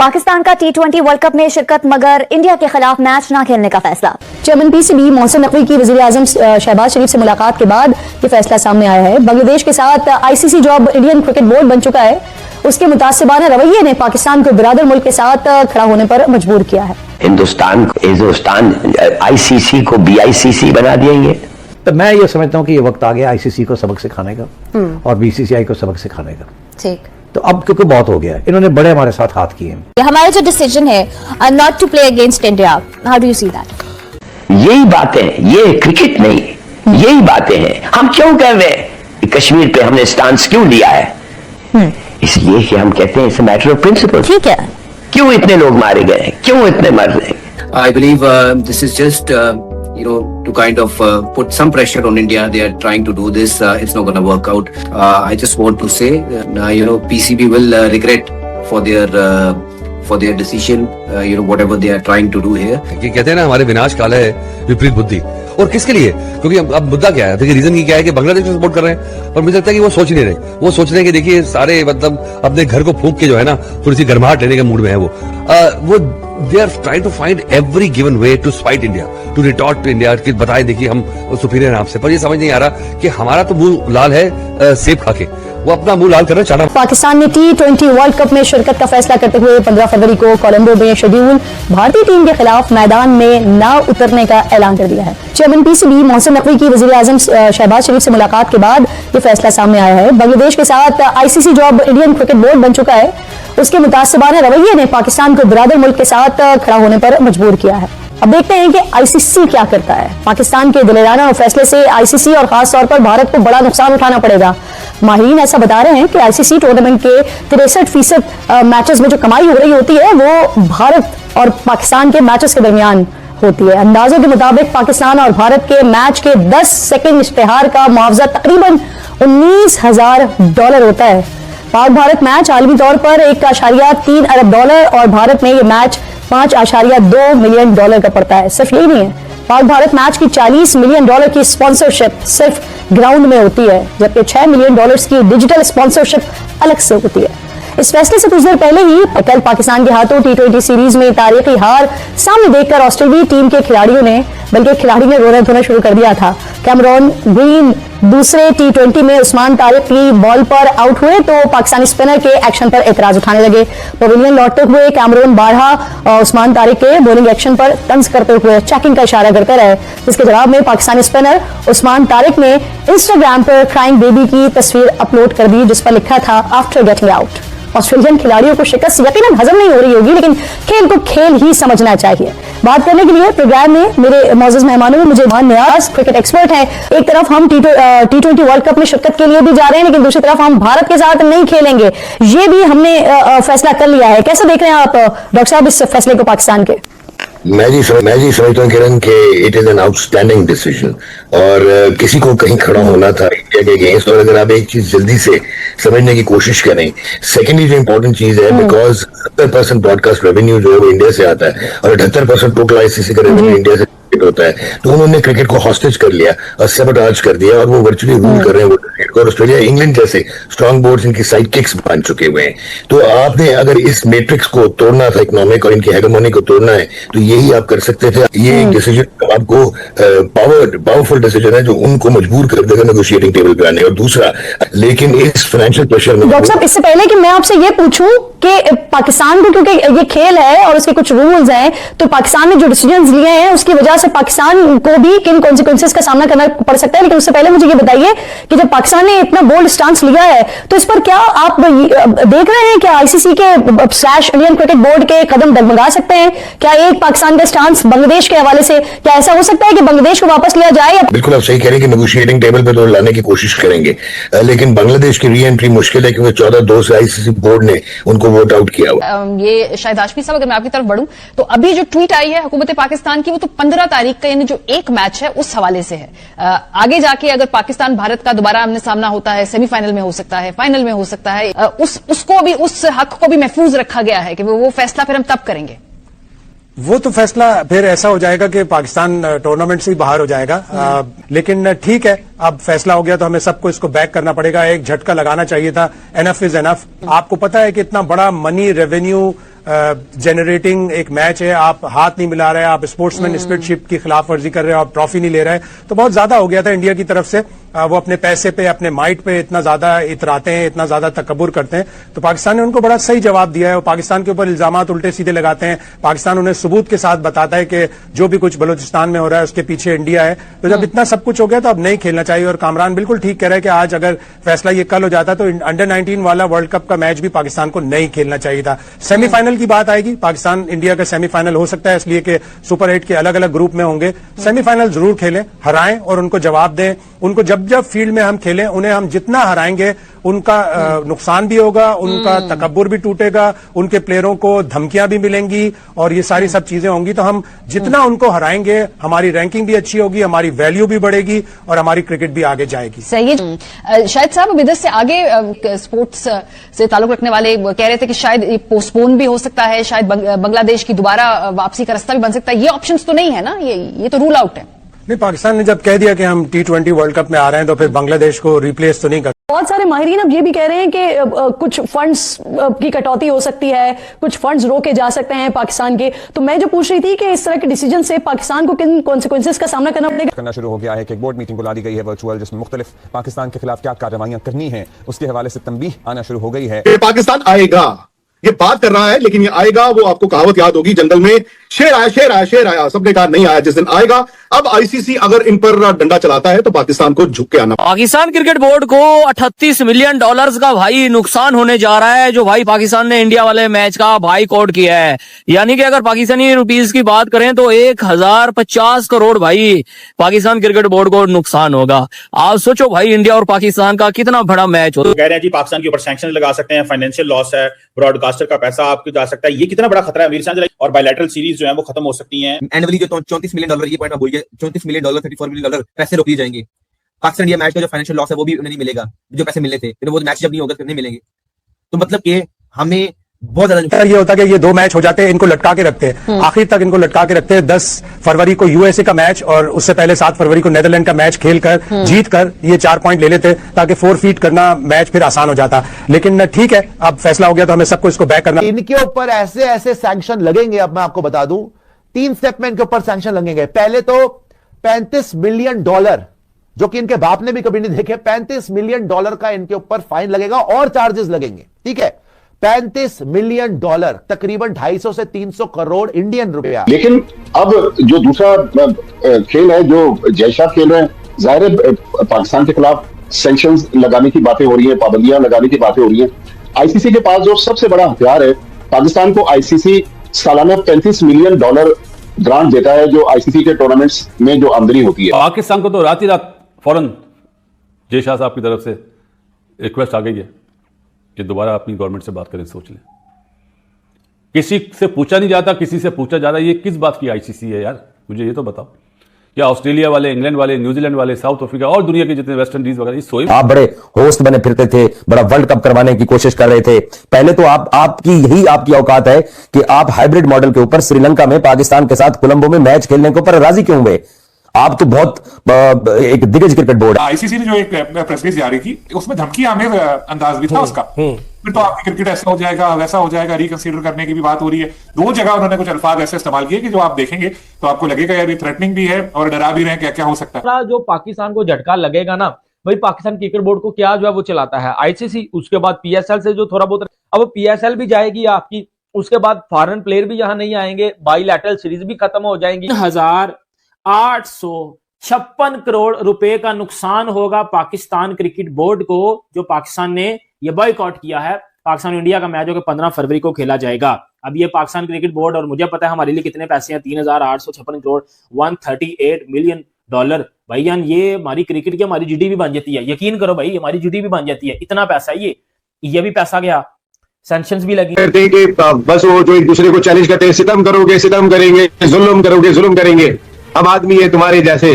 पाकिस्तान का T20 world cup में शिरकत मगर इंडिया के खिलाफ मैच न खेलने का फैसला। चेयरमैन पीसीबी मोहसिन नकवी की वजीर आजम शहबाज शरीफ से मुलाकात के बाद ये फैसला सामने आया है। बांग्लादेश के साथ आईसीसी जो अब इंडियन क्रिकेट बोर्ड बन चुका है, उसके मुतासिबाना रवैये ने पाकिस्तान को बिरादर मुल्क के साथ खड़ा होने पर मजबूर किया है। हिंदुस्तान आईसीसी को बीआईसीसी बना दिएंगे। तो मैं ये समझता हूँ कि ये वक्त आ गया आईसीसी को सबक सिखाने का और बीसीसीआई को सबक सिखाने का। ठीक, तो अब क्योंकि बहुत हो गया, इन्होंने बड़े हमारे साथ हाथ किए हैं। हमारा जो डिसीजन है not to play against India, how do you see that? यही बातें, ये क्रिकेट नहीं, यही बातें हैं। हम क्यों कह रहे हैं कि कश्मीर पे हमने स्टांस क्यों लिया है? इसलिए कि हम कहते हैं it's a matter of principle. ठीक है, क्यों इतने लोग मारे गए, क्यों इतने मर रहे हैं? I believe this is just to kind of put some pressure on India. They are trying to do this. It's not going to work out. I just want to say, PCB will regret for their decision. Whatever they are trying to do here. कि कहते हैं ना हमारे विनाश काल है विपरीत बुद्धि, और किसके लिए? क्योंकि अब मुद्दा क्या है, देखिए रीजन क्या है कि बांग्लादेश को सपोर्ट कर रहे हैं, पर मुझे लगता है कि वो सोच नहीं रहे। वो सोच रहे हैं कि देखिए सारे मतलब अपने घर को फूंक के जो है ना थोड़ी सी गर्माहट लेने के मूड में है वो they are trying to find every given way to spite India, to retort to India कि बताए देखिए हम सुपीरियर हैं आपसे। पर ये समझ नहीं आ रहा कि हमारा तो मुंह लाल है सेब खा के, वो अपना मुंह लाल कर रहे चाटा। पाकिस्तान ने T20 वर्ल्ड कप में शिरकत का फैसला करते हुए 15 फरवरी को कोलंबो में शेड्यूल भारतीय टीम के खिलाफ मैदान में न उतरने का ऐलान कर दिया है। चेयरमैन पीसीबी मोहसिन नकवी की वजीर आजम शहबाज शरीफ से मुलाकात के बाद ये फैसला सामने आया है। बांग्लादेश के साथ आईसीसी जो अब इंडियन क्रिकेट बोर्ड बन चुका है, उसके मुतासिबाना रवैये ने पाकिस्तान को बिरादर मुल्क के साथ खड़ा होने पर मजबूर किया है। अब देखते हैं कि आईसीसी क्या करता है। पाकिस्तान के दिलेराना फैसले से आईसीसी और खास तौर पर भारत को बड़ा नुकसान उठाना पड़ेगा। माहिरीन ऐसा बता रहे हैं कि आईसीसी टूर्नामेंट के 63% मैचेस में जो कमाई हो रही होती है वो भारत और पाकिस्तान के मैचेस के दरमियान होती है। अंदाजों के मुताबिक पाकिस्तान और भारत के मैच के 10 सेकंड इश्तेहार का मुआवजा तकरीबन $19,000 होता है। पाक भारत मैच आलमी तौर पर $1.3 अरब और भारत में ये मैच $5.2 मिलियन का पड़ता है। सिर्फ यही नहीं है, पाक भारत मैच की $40 मिलियन की स्पॉन्सरशिप सिर्फ ग्राउंड में होती है, जबकि $6 मिलियन की डिजिटल स्पॉन्सरशिप अलग से होती है। इस फैसले से कुछ देर पहले ही कल पाकिस्तान के हाथों T20 सीरीज में तारीखी हार सामने देखकर ऑस्ट्रेलियाई टीम के खिलाड़ियों ने रोना धोना शुरू कर दिया था। कैमरॉन ग्रीन दूसरे T20 में उस्मान तारिक की बॉल पर आउट हुए तो पाकिस्तानी स्पिनर के एक्शन पर एतराज उठाने लगे। पवेलियन लौटते हुए कैमरॉन बारहा उस्मान तारिक के बॉलिंग एक्शन पर तंज करते हुए चेकिंग का इशारा करते रहे, जिसके जवाब में पाकिस्तानी स्पिनर उस्मान तारिक ने इंस्टाग्राम पर क्राइंग बेबी की तस्वीर अपलोड कर दी, जिस पर लिखा था आफ्टर गेटिंग आउट। ऑस्ट्रेलियन खिलाड़ियों को शिकस्त यकीनन हजम नहीं हो रही होगी, लेकिन खेल को खेल ही समझना चाहिए। बात करने के लिए प्रोग्राम में मेरे मौजूद मेहमानों में मुझे मान नियाज क्रिकेट एक्सपर्ट हैं। एक तरफ हम T20 वर्ल्ड कप में शिरकत के लिए भी जा रहे हैं, लेकिन दूसरी तरफ हम भारत के साथ नहीं खेलेंगे, ये भी हमने फैसला कर लिया है। कैसे देख रहे हैं आप डॉक्टर साहब इस फैसले को पाकिस्तान के? मैं जी समझता हूँ किरण के it is an outstanding decision, और किसी को कहीं खड़ा होना था इंडिया के अगेंस्ट। और अगर आप एक चीज जल्दी से समझने की कोशिश करें, सेकेंडली जो इंपॉर्टेंट चीज है, बिकॉज 70% ब्रॉडकास्ट रेवेन्यू जो है वो इंडिया से आता है और 78% टोटल आईसीसी का रेवेन्यू इंडिया से होता है। तो उन्होंने क्रिकेट को हॉस्टेज कर लिया और सबटाज कर दिया, और वो वर्चुअली रूल कर रहे हैं वो क्रिकेट को। और ऑस्ट्रेलिया इंग्लैंड जैसे स्ट्रॉन्ग बोर्ड्स इनकी साइड किक्स बन चुके हुए हैं। तो आपने अगर इस मैट्रिक्स को तोड़ना था, इकोनॉमिक और इनकी हेगेमोनी को तोड़ना है, तो यही आप कर सकते थे। ये एक डिसीजन आपको पावरफुल डिसीजन है जो उनको मजबूर कर देगा नेगोशिएटिंग टेबल पे आने। और दूसरा, लेकिन इस फाइनेंशियल प्रेशर में डॉक्टर साहब, इससे पहले कि मैं आपसे ये पूछूं कि पाकिस्तान को, क्योंकि ये खेल है और उसके कुछ रूल्स हैं, तो पाकिस्तान ने जो डिसीजन लिए हैं उसकी वजह से पाकिस्तान को भी किन कॉन्सिक्वेंसेस का सामना करना पड़ सकता है। लेकिन उससे पहले मुझे ये बताइए कि जब पाकिस्तान ने इतना बोल्ड स्टांस लिया है, तो इस पर क्या आप देख रहे हैं कि आईसीसी के /इंडियन क्रिकेट बोर्ड के कदम डगमगा सकते हैं? क्या एक पाकिस्तान का स्टांस बांग्लादेश के हवाले से, क्या ऐसा हो सकता है कि बांग्लादेश को वापस लिया जाए? बिल्कुल आप सही कह रहे हैं कि नेगोशिएटिंग टेबल पे तो लाने की कोशिश करेंगे, लेकिन बांग्लादेश की री एंट्री मुश्किल है क्योंकि 14-2 से आईसीसी बोर्ड ने उनको वोट आउट किया हुआ। ये शायद हाशमी साहब, अगर मैं आपकी तरफ बढ़ूं तो अभी जो ट्वीट आई है हुकूमत पाकिस्तान की, वो तो 15 तारीख का, यानी जो एक मैच है उस हवाले से है। आगे जाके अगर पाकिस्तान भारत का दोबारा आमने सामना होता है, सेमीफाइनल में हो सकता है, फाइनल में हो सकता है, उसको भी, उस हक को भी महफूज रखा गया है कि वो फैसला फिर हम तब करेंगे। वो तो फैसला फिर ऐसा हो जाएगा कि पाकिस्तान टूर्नामेंट से ही बाहर हो जाएगा। लेकिन ठीक है, अब फैसला हो गया तो हमें सबको इसको बैक करना पड़ेगा। एक झटका लगाना चाहिए था, एनफ इज एनफ। आपको पता है कि इतना बड़ा मनी रेवेन्यू जनरेटिंग एक मैच है, आप हाथ नहीं मिला रहे, आप स्पोर्ट्समैन स्पिरिटशिप की खिलाफ वर्जी कर रहे हो, आप ट्रॉफी नहीं ले रहे, तो बहुत ज्यादा हो गया था इंडिया की तरफ से। वो अपने पैसे पे, अपने माइट पे इतना ज्यादा इतराते हैं, इतना ज्यादा तकब्बुर करते हैं। तो पाकिस्तान ने उनको बड़ा सही जवाब दिया है। वो पाकिस्तान के ऊपर इल्जामात उल्टे सीधे लगाते हैं, पाकिस्तान उन्हें सबूत के साथ बताता है कि जो भी कुछ बलूचिस्तान में हो रहा है उसके पीछे इंडिया है। तो जब इतना सब कुछ हो गया तो अब नहीं खेलना चाहिए। और कामरान बिल्कुल ठीक कह रहे हैं कि आज अगर फैसला ये कल हो जाता तो अंडर 19 वाला वर्ल्ड कप का मैच भी पाकिस्तान को नहीं खेलना चाहिए था। सेमीफाइनल की बात आएगी, पाकिस्तान इंडिया का सेमीफाइनल हो सकता है, इसलिए कि सुपर 8 के अलग अलग ग्रुप में होंगे। सेमीफाइनल जरूर खेलें, हराएं और उनको जवाब दें। उनको जब जब फील्ड में हम खेलें, उन्हें हम जितना हराएंगे उनका नुकसान भी होगा, उनका तकब्बुर भी टूटेगा, उनके प्लेयरों को धमकियां भी मिलेंगी और ये सारी सब चीजें होंगी। तो हम जितना उनको हराएंगे, हमारी रैंकिंग भी अच्छी होगी, हमारी वैल्यू भी बढ़ेगी और हमारी क्रिकेट भी आगे जाएगी। सही है। शायद साहब अब इधर से आगे स्पोर्ट्स से ताल्लुक रखने वाले कह रहे थे कि शायद ये पोस्टपोन भी हो सकता है, शायद बांग्लादेश की दोबारा वापसी का रास्ता भी बन सकता है। ये ऑप्शंस तो नहीं है ना, ये तो रूल आउट है। नहीं, पाकिस्तान ने जब कह दिया कि हम T20 वर्ल्ड कप में आ रहे हैं तो फिर बांग्लादेश को रिप्लेस तो नहीं कर। बहुत सारे माहिरीन अब ये भी कह रहे हैं कि कुछ फंड्स की कटौती हो सकती है, कुछ फंड्स रोके जा सकते हैं पाकिस्तान के। तो मैं जो पूछ रही थी कि इस तरह के डिसीजन से पाकिस्तान को किन कॉन्सिक्वेंसेस का सामना करना शुरू हो गया है कि एक बोर्ड मीटिंग बुला दी गई है वर्चुअल, जिसमें मुख्तलिफ पाकिस्तान के खिलाफ क्या कार्रवाइयां करनी है उसके हवाले से तंबीह आना शुरू हो गई है। पाकिस्तान आएगा, ये बात कर रहा है, लेकिन ये आएगा। वो आपको कहावत याद होगी, जंगल में शेर आया, शेर आया, शेर आया, सबने कहा नहीं आया, जिस दिन आएगा। अब आईसीसी अगर इन पर डंडा चलाता है तो पाकिस्तान को झुक के आना। पाकिस्तान क्रिकेट बोर्ड को $38 मिलियन का भाई नुकसान होने जा रहा है, जो भाई पाकिस्तान ने इंडिया वाले मैच का भाई कोट किया है। यानी कि अगर पाकिस्तानी रुपीस की बात करें तो 1050 करोड़ भाई पाकिस्तान क्रिकेट बोर्ड को नुकसान होगा। आप सोचो भाई, इंडिया और पाकिस्तान का कितना बड़ा मैच हो। कह रहे हैं जी पाकिस्तान के ऊपर सैंक्शन लगा सकते हैं, फाइनेंशियल लॉस है, ब्रॉडकास्टर का पैसा आपको जा सकता है। ये कितना बड़ा खतरा है अमीर शाह, और बायलैटरल सीरीज जो है वो खत्म हो सकती है। एनुअली जो $34 मिलियन, ये पॉइंट आप बोलिए, $34 मिलियन, $34 मिलियन पैसे रोक लिए जाएंगे। पाकिस्तान इंडिया मैच का जो फाइनेंशियल लॉस है वो भी नहीं मिलेगा, जो पैसे मिलने थे, फिर वो मैच जब नहीं होगा फिर नहीं मिलेंगे। तो मतलब कि हमें बहुत ज्यादा ये होता है कि ये 2 मैच हो जाते हैं, इनको लटका के रखते हैं, आखिर तक इनको लटका के रखते हैं। 10 फरवरी को यूएसए का मैच और उससे पहले 7 फरवरी को नेदरलैंड का मैच खेलकर जीत कर ये 4 पॉइंट ले लेते, ताकि 4 फीट करना मैच फिर आसान हो जाता। लेकिन ठीक है, अब फैसला हो गया तो हमें सबको इसको बैक करना। इनके ऊपर ऐसे ऐसे सैंक्शन लगेंगे। अब मैं आपको बता दूं, 3 स्टेप में इनके ऊपर सैंक्शन लगेंगे। पहले तो $35 मिलियन, जो कि इनके बाप ने भी कभी नहीं देखे, $35 मिलियन का इनके ऊपर फाइन लगेगा और चार्जेस लगेंगे। ठीक है, $35 मिलियन, तकरीबन 250 से 300 करोड़ इंडियन रुपया। लेकिन अब जो दूसरा खेल है जो जयशाह खेल रहे हैं, जाहिर है पाकिस्तान के खिलाफ सैंक्शंस लगाने की बातें हो रही हैं, पाबंदियां लगाने की बातें हो रही हैं। आईसीसी के पास जो सबसे बड़ा हथियार है, पाकिस्तान को आईसीसी सालाना $35 मिलियन ग्रांट देता है, जो आईसीसी के टूर्नामेंट्स में जो आमदनी होती है। पाकिस्तान को तो रात ही रात फौरन जयशाह साहब की तरफ से रिक्वेस्ट आ गई है कि दोबारा अपनी गवर्नमेंट से बात करें, सोच लें। किसी से पूछा नहीं जाता, किसी से पूछा जा रहा है। ये किस बात की आईसीसी है यार, मुझे ये तो बताओ। क्या ऑस्ट्रेलिया वाले, इंग्लैंड वाले, न्यूजीलैंड वाले, साउथ अफ्रीका और दुनिया के जितने वेस्ट इंडीज वगैरह, सोए आप बड़े होस्ट बने फिरते थे, बड़ा वर्ल्ड कप करवाने की कोशिश कर रहे थे। पहले तो आपकी यही आपकी औकात है कि आप हाइब्रिड मॉडल के ऊपर श्रीलंका में पाकिस्तान के साथ कोलंबो में मैच खेलने के ऊपर राजी क्यों हुए? आप तो बहुत एक दिग्गज क्रिकेट बोर्ड। आईसीसी ने जो एक प्रेस रिलीज जारी की, उसमें धमकी आमेज अंदाज भी था उसका। फिर तो आपकी क्रिकेट ऐसा हो जाएगा, वैसा हो जाएगा, रिकंसीडर करने की भी बात हो रही है। 2 जगह उन्होंने कुछ अल्फाज ऐसे इस्तेमाल किए कि जो आप देखेंगे तो आपको लगेगा यार ये थ्रेटनिंग भी है और डरा भी रहे हैं, क्या क्या हो सकता है। जो पाकिस्तान को झटका लगेगा ना, भाई पाकिस्तान क्रिकेट बोर्ड को क्या जो है वो चलाता है आईसीसी, उसके बाद पीएसएल से जो थोड़ा बहुत, अब पीएसएल भी जाएगी आपकी, उसके बाद फॉरेन प्लेयर भी यहाँ नहीं आएंगे, बाईलैटरल सीरीज भी खत्म हो जाएंगी। 1856 करोड़ रुपए का नुकसान होगा पाकिस्तान क्रिकेट बोर्ड को, जो पाकिस्तान ने ये बॉयकॉट किया है। पाकिस्तान इंडिया का मैच जो कि 15 फरवरी को खेला जाएगा। अब ये पाकिस्तान क्रिकेट बोर्ड, और मुझे पता है हमारे लिए कितने पैसे हैं, 3856 करोड़, $138 मिलियन। भैया ये हमारी क्रिकेट की हमारी जीडीपी बन जाती है, यकीन करो भाई, हमारी जीडीपी बन जाती है। इतना पैसा ये भी पैसा गया, सैंक्शंस भी लगी। कहते हैं कि बस वो जो एक दूसरे को चैलेंज करते हैं, सितम करोगे सितम करेंगे, जुल्म करोगे जुल्म करेंगे। अब आदमी है तुम्हारे जैसे,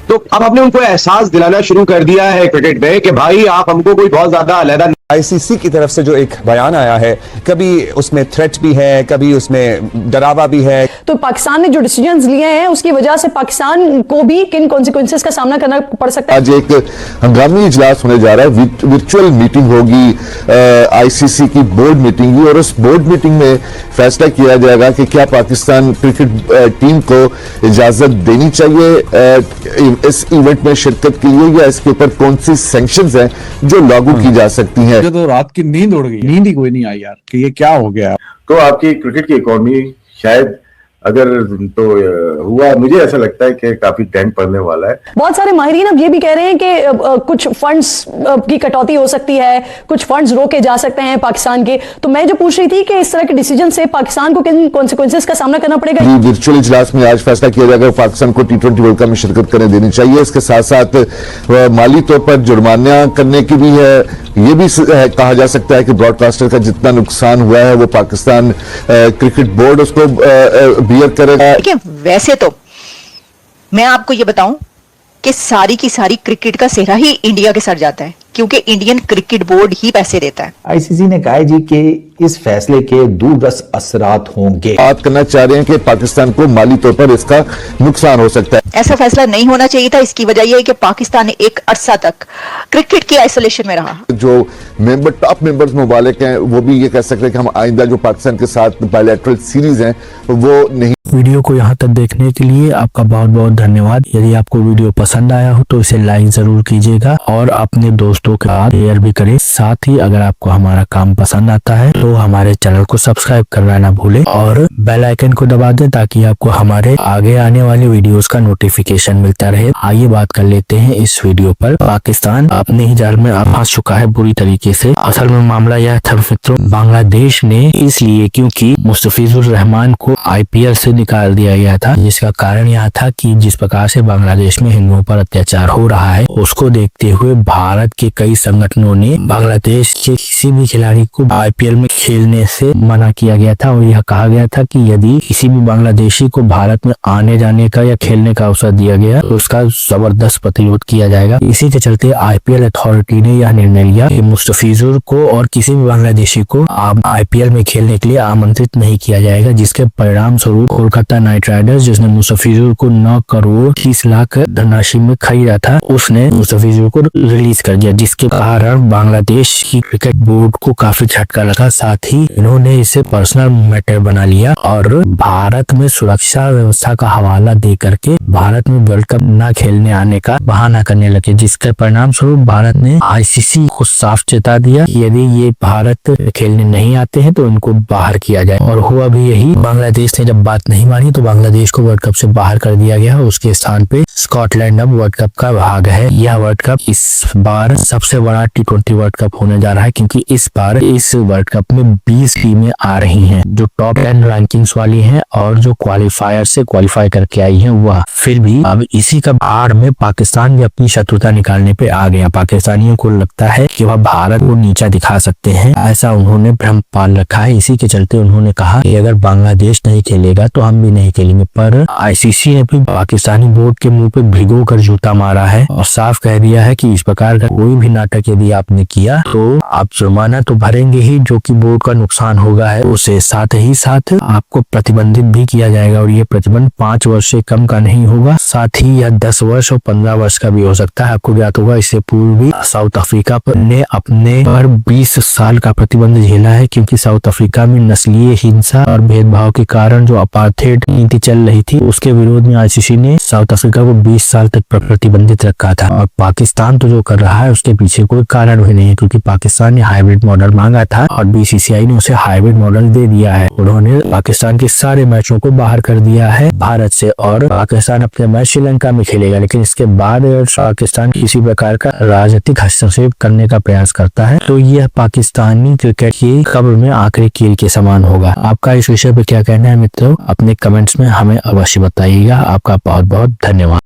तो अब आपने उनको एहसास दिलाना शुरू कर दिया है क्रिकेट में कि भाई आप हमको कोई बहुत ज्यादा अलहदा आईसीसी की तरफ से जो एक बयान आया है, कभी उसमें थ्रेट भी है, कभी उसमें डरावा भी है। तो पाकिस्तान ने जो डिसीजंस लिए हैं उसकी वजह से पाकिस्तान को भी किन कॉन्सिक्वेंसेस का सामना करना पड़ सकता है। आज एक हंगामी इजलास होने जा रहा है, वर्चुअल मीटिंग होगी, आईसीसी की बोर्ड मीटिंग होगी और उस बोर्ड मीटिंग में फैसला किया जाएगा कि क्या पाकिस्तान क्रिकेट टीम को इजाजत देनी चाहिए इस इवेंट में शिरकत के लिए, या इसके ऊपर कौन सी सैंक्शंस हैं जो लागू की जा सकती हैं। मुझे तो रात की नींद उड़ गई, नींद ही कोई नहीं आई यार कि ये क्या हो गया। तो आपकी क्रिकेट की इकोनॉमी शायद अगर तो हुआ, मुझे ऐसा लगता है कि काफी डेंट पड़ने वाला है। बहुत सारे माहिरीन अब ये भी कह रहे हैं कि कुछ फंड्स की कटौती हो सकती है, कुछ फंड्स रोके जा सकते हैं पाकिस्तान के। तो मैं जो पूछ रही थी कि इस तरह के डिसीजन से पाकिस्तान को किन कॉन्सिक्वेंसेस का सामना करना पड़ेगा। वर्चुअल इजलास में आज फैसला किया जाएगा पाकिस्तान को T20 वर्ल्ड कप में शिरकत करने देनी चाहिए। इसके साथ साथ माली तौर पर जुर्माना करने की भी है। ये भी कहा जा सकता है कि ब्रॉडकास्टर का जितना नुकसान हुआ है वो पाकिस्तान क्रिकेट बोर्ड उसको बियर करेगा। वैसे तो मैं आपको ये बताऊं कि सारी की सारी क्रिकेट का सेहरा ही इंडिया के सर जाता है, क्योंकि इंडियन क्रिकेट बोर्ड ही पैसे देता है। आईसीसी ने कहा है जी कि इस फैसले के दूरदर्श असरात होंगे। बात करना चाह रहे हैं कि पाकिस्तान को माली तौर पर इसका नुकसान हो सकता है। ऐसा फैसला नहीं होना चाहिए था। इसकी वजह यह है कि पाकिस्तान एक अरसा तक क्रिकेट की आइसोलेशन में रहा। जो मेंबर टॉप मेंबर्स ममालिक हैं वो भी ये कह सकते हैं कि हम आइंदा जो पाकिस्तान के साथ बायलैटरल सीरीज हैं वो नहीं। वीडियो को यहाँ तक देखने के लिए आपका बहुत बहुत धन्यवाद। यदि आपको वीडियो पसंद आया हो तो इसे लाइक जरूर कीजिएगा और अपने दोस्तों के साथ शेयर भी करें। साथ ही अगर आपको हमारा काम पसंद आता है तो हमारे चैनल को सब्सक्राइब करना ना भूलें और बेल आइकन को दबा दें ताकि आपको हमारे आगे आने वाली वीडियोस का नोटिफिकेशन मिलता रहे। आइए बात कर लेते हैं इस वीडियो पर। पाकिस्तान अपने ही जाल में फंस चुका है बुरी तरीके से। असल में मामला यह था मित्रों, बांग्लादेश ने इसलिए क्योंकि मुस्तफिजुर रहमान को IPL से निकाल दिया गया था, जिसका कारण यह था कि जिस प्रकार से बांग्लादेश में हिंदुओं पर अत्याचार हो रहा है उसको देखते हुए भारत के कई संगठनों ने बांग्लादेश के किसी भी खिलाड़ी को IPL में खेलने से मना किया गया था और यह कहा गया था कि यदि किसी भी बांग्लादेशी को भारत में आने जाने का या खेलने का अवसर दिया गया तो उसका जबरदस्त प्रतिरोध किया जाएगा। इसी के चलते IPL अथॉरिटी ने यह निर्णय लिया कि मुस्तफिजुर को और किसी भी बांग्लादेशी को IPL में खेलने के लिए आमंत्रित नहीं किया जाएगा, जिसके परिणाम स्वरूप कोलकाता नाइट राइडर्स, जिसने मुस्तफिजुर को 9 करोड़ 30 लाख धनराशि में खरीदा था, उसने मुस्तफिजुर को रिलीज कर दिया, जिसके कारण बांग्लादेश की क्रिकेट बोर्ड को काफी झटका लगा। साथ ही इन्होंने इसे पर्सनल मैटर बना लिया और भारत में सुरक्षा व्यवस्था का हवाला दे करके भारत में वर्ल्ड कप न खेलने आने का बहाना करने लगे, जिसके परिणाम स्वरूप भारत ने ICC को साफ चेता दिया कि यदि ये भारत खेलने नहीं आते हैं तो इनको बाहर किया जाए। और हुआ भी यही। बांग्लादेश ने जब बात नहीं मानी तो बांग्लादेश को वर्ल्ड कप से बाहर कर दिया गया। उसके स्थान पे स्कॉटलैंड अब वर्ल्ड कप का भाग है। यह वर्ल्ड कप इस बार सबसे बड़ा T20 वर्ल्ड कप होने जा रहा है, क्योंकि इस बार इस वर्ल्ड कप में 20 टीमें आ रही हैं जो टॉप 10 रैंकिंग्स वाली हैं और जो क्वालिफायर से क्वालिफाई करके आई हैं वह। फिर भी अब इसी का आड़ में पाकिस्तान भी अपनी शत्रुता निकालने पे आ गया। पाकिस्तानियों को लगता है कि वह भारत को नीचा दिखा सकते हैं, ऐसा उन्होंने भ्रम पाल रखा है। इसी के चलते उन्होंने कहा कि अगर बांग्लादेश नहीं खेलेगा तो हम भी नहीं खेलेंगे। पर ICC ने भी पाकिस्तानी बोर्ड के मुंह पे भिगो कर जूता मारा है और साफ कह दिया है कि इस प्रकार का कोई भी नाटक यदि आपने किया तो आप जुर्माना तो भरेंगे ही, जो कि बोर्ड का नुकसान होगा है उसे साथ ही साथ आपको प्रतिबंधित भी किया जाएगा। और ये प्रतिबंध 5 वर्ष से कम का नहीं होगा, साथ ही यह 10 वर्ष और 15 वर्ष का भी हो सकता है। आपको ज्ञात होगा इससे पूर्व भी साउथ अफ्रीका ने अपने पर 20 साल का प्रतिबंध झेला है, क्योंकि साउथ अफ्रीका में नस्लीय हिंसा और भेदभाव के कारण जो अपार्थेड नीति चल रही थी उसके विरोध में ICC ने साउथ अफ्रीका को 20 साल तक प्रतिबंधित रखा था। और पाकिस्तान तो जो कर रहा है उसके पीछे कोई कारण भी नहीं है, क्योंकि पाकिस्तान ने हाइब्रिड मॉडल मांगा था और BCCI ने उसे हाइब्रिड मॉडल दे दिया है। उन्होंने पाकिस्तान के सारे मैचों को बाहर कर दिया है भारत से और पाकिस्तान अपने मैच श्रीलंका में खेलेगा, लेकिन इसके बाद पाकिस्तान किसी प्रकार का राजनीतिक हस्तक्षेप करने का प्रयास करता है तो यह पाकिस्तानी क्रिकेट की कब्र में आखिरी कील के समान होगा। आपका इस विषय पर क्या कहना है मित्रों? अपने कमेंट्स में हमें अवश्य बताइएगा। आपका बहुत बहुत धन्यवाद।